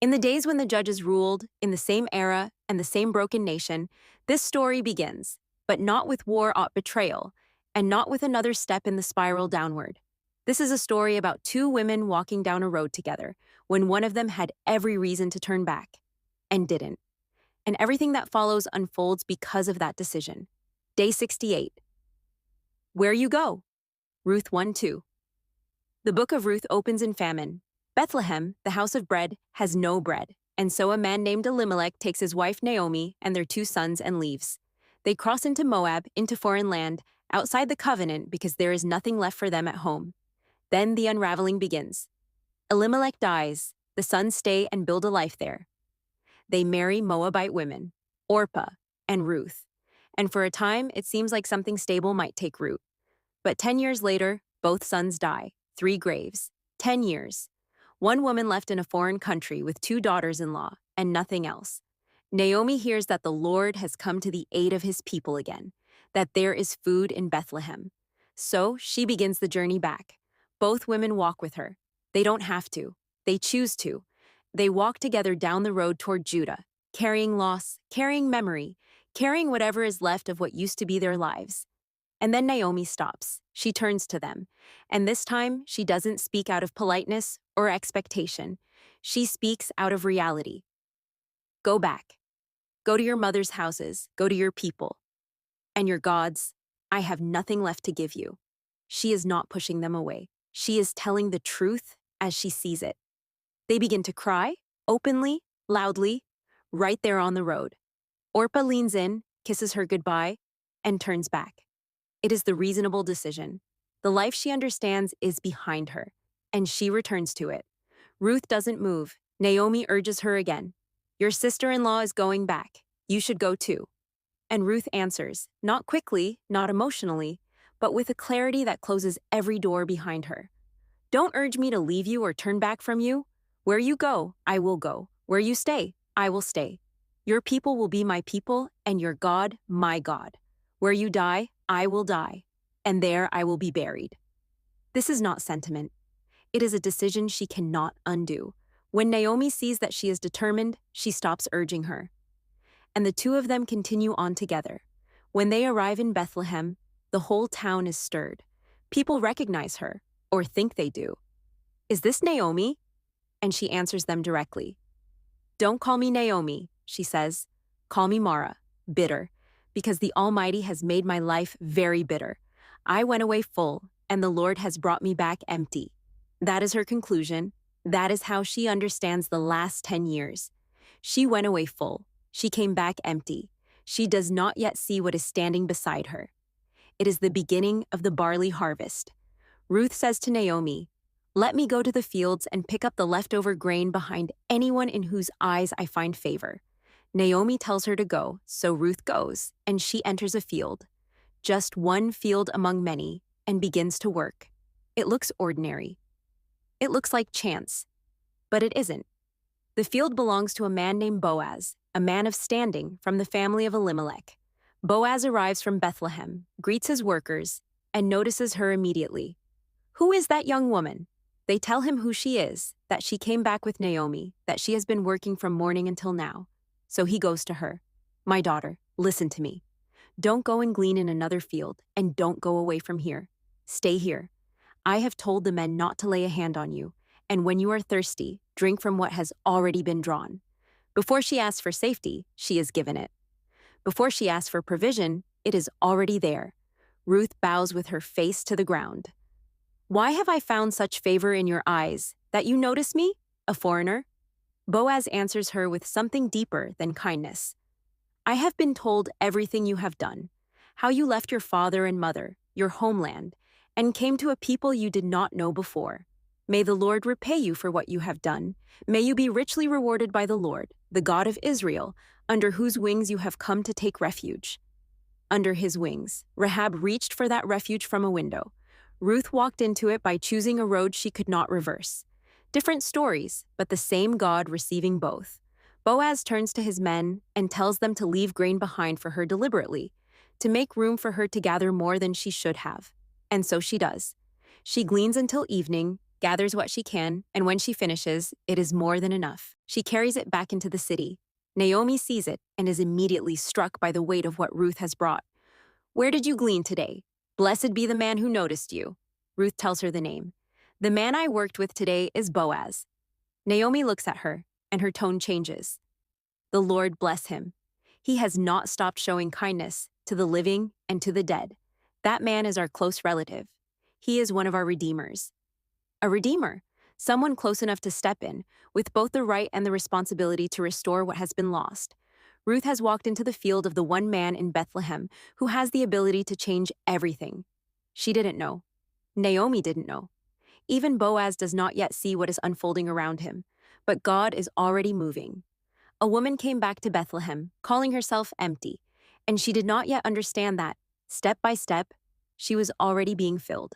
In the days when the judges ruled, in the same era and the same broken nation, this story begins, but not with war or betrayal, and not with another step in the spiral downward. This is a story about two women walking down a road together, when one of them had every reason to turn back, and didn't. And everything that follows unfolds because of that decision. Day 68. Where you go? Ruth 1:2. The book of Ruth opens in famine. Bethlehem, the house of bread, has no bread, and so a man named Elimelech takes his wife Naomi and their two sons and leaves. They cross into Moab, into foreign land, outside the covenant because there is nothing left for them at home. Then the unraveling begins. Elimelech dies, the sons stay and build a life there. They marry Moabite women, Orpah and Ruth, and for a time it seems like something stable might take root. But 10 years later, both sons die, 3 graves, 10 years. One woman left in a foreign country with 2 daughters-in-law, and nothing else. Naomi hears that the Lord has come to the aid of his people again, that there is food in Bethlehem. So she begins the journey back. Both women walk with her. They don't have to. They choose to. They walk together down the road toward Judah, carrying loss, carrying memory, carrying whatever is left of what used to be their lives. And then Naomi stops. She turns to them. And this time, she doesn't speak out of politeness or expectation. She speaks out of reality. Go back. Go to your mother's houses. Go to your people. And your gods, I have nothing left to give you. She is not pushing them away. She is telling the truth as she sees it. They begin to cry, openly, loudly, right there on the road. Orpah leans in, kisses her goodbye, and turns back. It is the reasonable decision. The life she understands is behind her, and she returns to it. Ruth doesn't move. Naomi urges her again. Your sister-in-law is going back. You should go too. And Ruth answers, not quickly, not emotionally, but with a clarity that closes every door behind her. Don't urge me to leave you or turn back from you. Where you go, I will go. Where you stay, I will stay. Your people will be my people, and your God, my God. Where you die, I will die, and there I will be buried. This is not sentiment. It is a decision she cannot undo. When Naomi sees that she is determined, she stops urging her. And the two of them continue on together. When they arrive in Bethlehem, the whole town is stirred. People recognize her, or think they do. Is this Naomi? And she answers them directly. Don't call me Naomi, she says. Call me Mara, bitter, because the Almighty has made my life very bitter. I went away full, and the Lord has brought me back empty. That is her conclusion. That is how she understands the last 10 years. She went away full. She came back empty. She does not yet see what is standing beside her. It is the beginning of the barley harvest. Ruth says to Naomi, let me go to the fields and pick up the leftover grain behind anyone in whose eyes I find favor. Naomi tells her to go, so Ruth goes, and she enters a field. Just one field among many, and begins to work. It looks ordinary. It looks like chance. But it isn't. The field belongs to a man named Boaz, a man of standing from the family of Elimelech. Boaz arrives from Bethlehem, greets his workers, and notices her immediately. Who is that young woman? They tell him who she is, that she came back with Naomi, that she has been working from morning until now. So he goes to her. My daughter, listen to me. Don't go and glean in another field, and don't go away from here. Stay here. I have told the men not to lay a hand on you, and when you are thirsty, drink from what has already been drawn. Before she asks for safety, she is given it. Before she asks for provision, it is already there. Ruth bows with her face to the ground. Why have I found such favor in your eyes, that you notice me, a foreigner? Boaz answers her with something deeper than kindness. I have been told everything you have done, how you left your father and mother, your homeland, and came to a people you did not know before. May the Lord repay you for what you have done. May you be richly rewarded by the Lord, the God of Israel, under whose wings you have come to take refuge. Under his wings, Rahab reached for that refuge from a window. Ruth walked into it by choosing a road she could not reverse. Different stories, but the same God receiving both. Boaz turns to his men and tells them to leave grain behind for her deliberately, to make room for her to gather more than she should have. And so she does. She gleans until evening, gathers what she can, and when she finishes, it is more than enough. She carries it back into the city. Naomi sees it and is immediately struck by the weight of what Ruth has brought. "Where did you glean today? Blessed be the man who noticed you." Ruth tells her the name. "The man I worked with today is Boaz." Naomi looks at her, and her tone changes. "The Lord bless him. He has not stopped showing kindness to the living and to the dead. That man is our close relative. He is one of our redeemers." A redeemer, someone close enough to step in, with both the right and the responsibility to restore what has been lost. Ruth has walked into the field of the one man in Bethlehem who has the ability to change everything. She didn't know. Naomi didn't know. Even Boaz does not yet see what is unfolding around him, but God is already moving. A woman came back to Bethlehem, calling herself empty, and she did not yet understand that, step by step, she was already being filled.